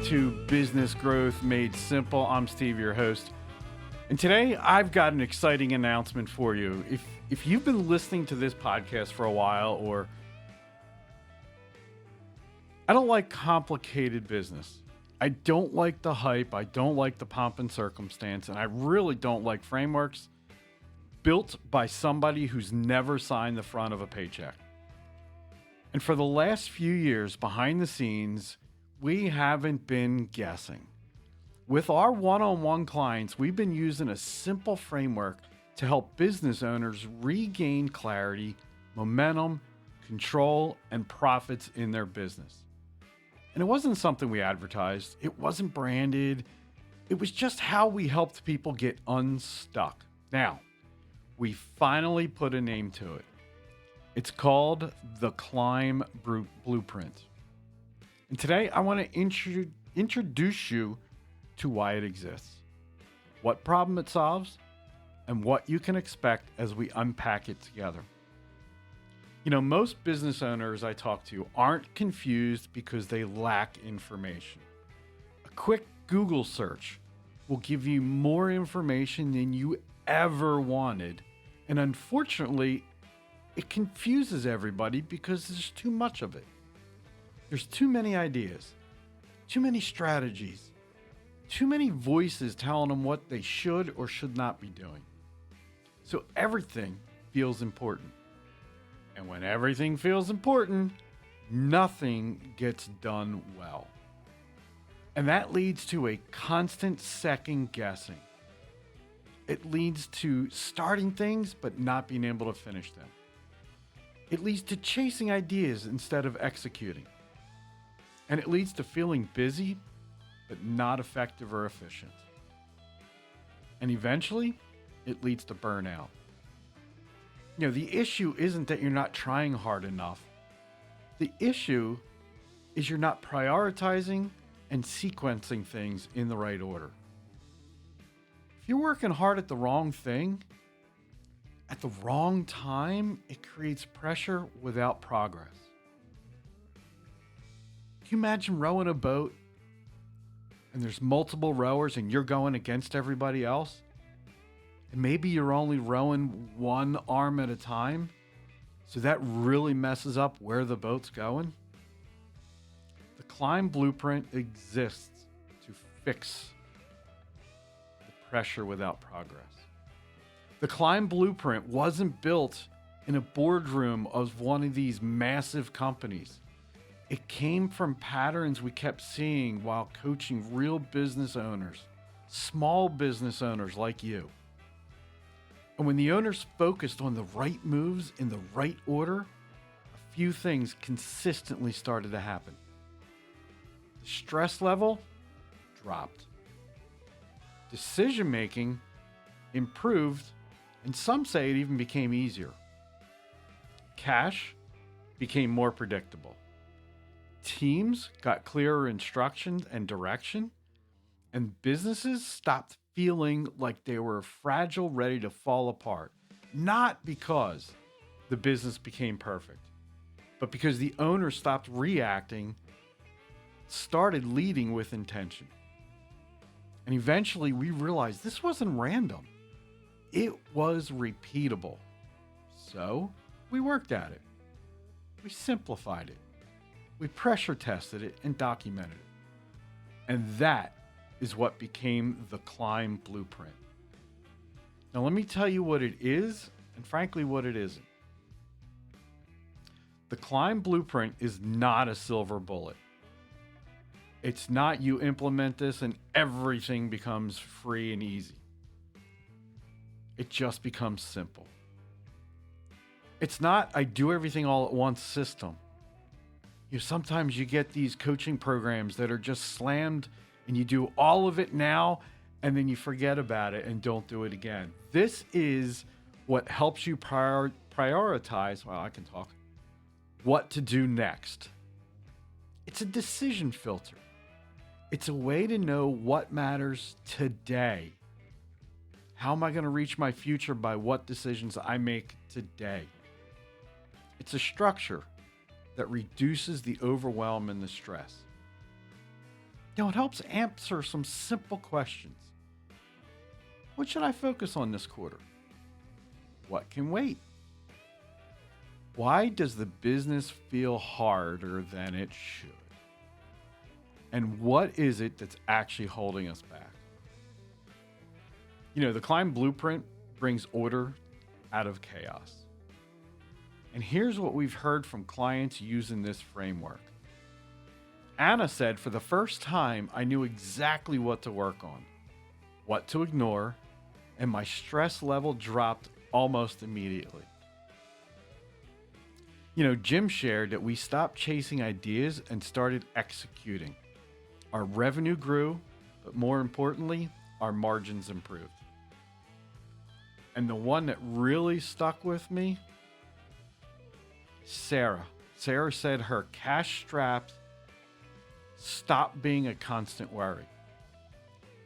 to Business Growth Made Simple. I'm Steve, your host. And today I've got an exciting announcement for you. If you've been listening to this podcast for a while, or I don't like complicated business. I don't like the hype. I don't like the pomp and circumstance. And I really don't like frameworks built by somebody who's never signed the front of a paycheck. And for the last few years, behind the scenes, we haven't been guessing. With our one-on-one clients, we've been using a simple framework to help business owners regain clarity, momentum, control, and profits in their business. And it wasn't something we advertised. It wasn't branded. It was just how we helped people get unstuck. Now, we finally put a name to it. It's called the Climb Blueprint. And today I want to introduce you to why it exists, what problem it solves, and what you can expect as we unpack it together. You know, most business owners I talk to aren't confused because they lack information. A quick Google search will give you more information than you ever wanted. And unfortunately, it confuses everybody because there's too much of it. There's too many ideas, too many strategies, too many voices telling them what they should or should not be doing. So everything feels important. And when everything feels important, nothing gets done well. And that leads to a constant second guessing. It leads to starting things but not being able to finish them. It leads to chasing ideas instead of executing. And it leads to feeling busy but not effective or efficient. And eventually, it leads to burnout. You know, the issue isn't that you're not trying hard enough. The issue is you're not prioritizing and sequencing things in the right order. If you're working hard at the wrong thing, at the wrong time, it creates pressure without progress. Can you imagine rowing a boat and there's multiple rowers and you're going against everybody else? And maybe you're only rowing one arm at a time, so that really messes up where the boat's going. The Climb Blueprint exists to fix the pressure without progress. The Climb Blueprint wasn't built in a boardroom of one of these massive companies. It came from patterns we kept seeing while coaching real business owners, small business owners like you. And when the owners focused on the right moves in the right order, a few things consistently started to happen. The stress level dropped. Decision-making improved, and some say it even became easier. Cash became more predictable. Teams got clearer instructions and direction, and businesses stopped feeling like they were fragile, ready to fall apart. Not because the business became perfect, but because the owner stopped reacting, started leading with intention. And eventually we realized this wasn't random. It was repeatable. So we worked at it. We simplified it. We pressure tested it and documented it. And that is what became the Climb Blueprint. Now let me tell you what it is and frankly what it isn't. The Climb Blueprint is not a silver bullet. It's not you implement this and everything becomes free and easy. It just becomes simple. It's not I do everything all at once system. Sometimes you get these coaching programs that are just slammed and you do all of it now and then you forget about it and don't do it again. This is what helps you prioritize, what to do next. It's a decision filter. It's a way to know what matters today. How am I going to reach my future by what decisions I make today? It's a structure that reduces the overwhelm and the stress. It helps answer some simple questions. What should I focus on this quarter? What can wait? Why does the business feel harder than it should? And what is it that's actually holding us back? The Climb Blueprint brings order out of chaos. And here's what we've heard from clients using this framework. Anna said, for the first time, I knew exactly what to work on, what to ignore, and my stress level dropped almost immediately. Jim shared that we stopped chasing ideas and started executing. Our revenue grew, but more importantly, our margins improved. And the one that really stuck with me, Sarah. Sarah said her cash straps stopped being a constant worry.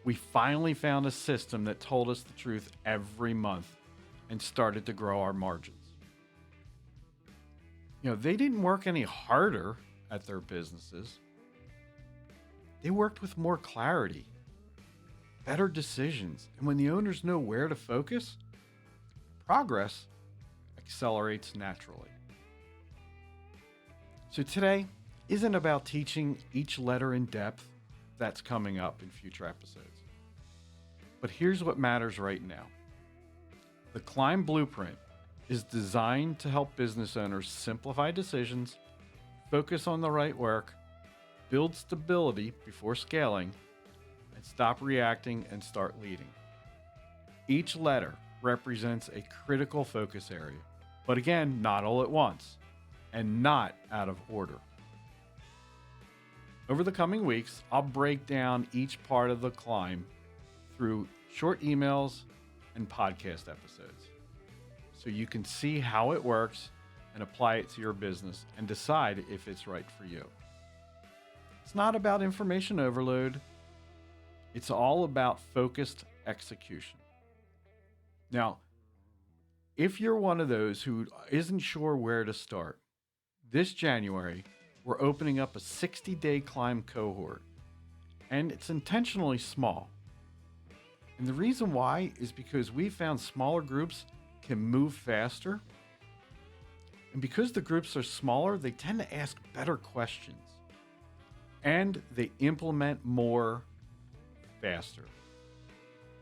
We finally found a system that told us the truth every month and started to grow our margins. They didn't work any harder at their businesses. They worked with more clarity, better decisions, and when the owners know where to focus, progress accelerates naturally. So today isn't about teaching each letter in depth. That's coming up in future episodes. But here's what matters right now. The Climb Blueprint is designed to help business owners simplify decisions, focus on the right work, build stability before scaling, and stop reacting and start leading. Each letter represents a critical focus area, but again, not all at once, and not out of order. Over the coming weeks, I'll break down each part of the climb through short emails and podcast episodes, so you can see how it works and apply it to your business and decide if it's right for you. It's not about information overload. It's all about focused execution. Now, if you're one of those who isn't sure where to start, this January, we're opening up a 60-day climb cohort, and it's intentionally small. And the reason why is because we found smaller groups can move faster. And because the groups are smaller, they tend to ask better questions. And they implement more faster.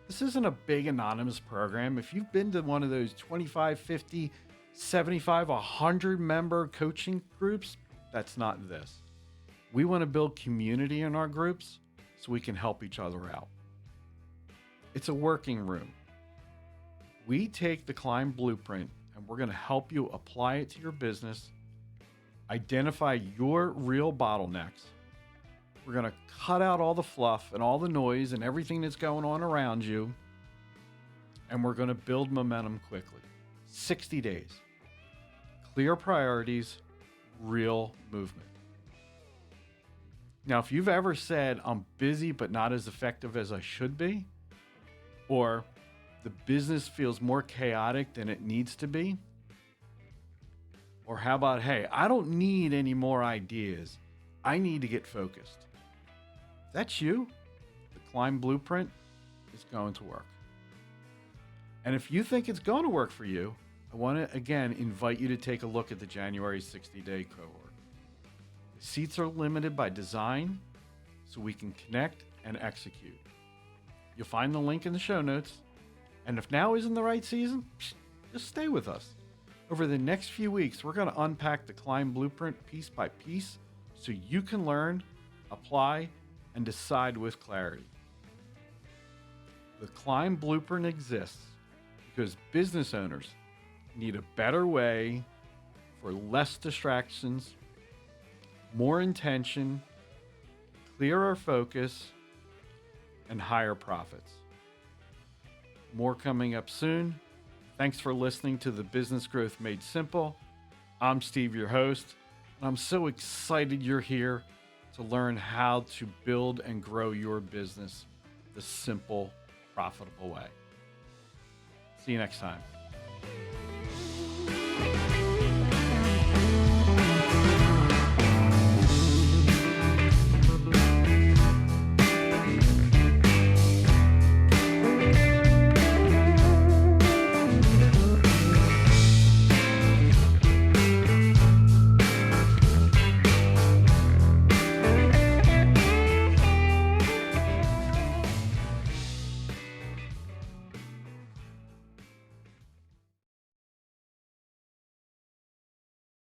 This isn't a big anonymous program. If you've been to one of those 25, 50, 75, 100 member coaching groups, that's not this. We want to build community in our groups so we can help each other out. It's a working room. We take the Climb Blueprint and we're going to help you apply it to your business, identify your real bottlenecks. We're going to cut out all the fluff and all the noise and everything that's going on around you, and we're going to build momentum quickly. 60 days. Clear priorities, real movement. Now, if you've ever said, I'm busy but not as effective as I should be, or the business feels more chaotic than it needs to be, or how about, hey, I don't need any more ideas. I need to get focused. If that's you, the Climb Blueprint is going to work. And if you think it's going to work for you, I want to, again, invite you to take a look at the January 60-day cohort. The seats are limited by design, so we can connect and execute. You'll find the link in the show notes. And if now isn't the right season, just stay with us. Over the next few weeks, we're going to unpack the Climb Blueprint piece by piece so you can learn, apply, and decide with clarity. The Climb Blueprint exists because business owners need a better way for less distractions, more intention, clearer focus, and higher profits. More coming up soon. Thanks for listening to the Business Growth Made Simple. I'm Steve, your host, and I'm so excited you're here to learn how to build and grow your business the simple, profitable way. See you next time.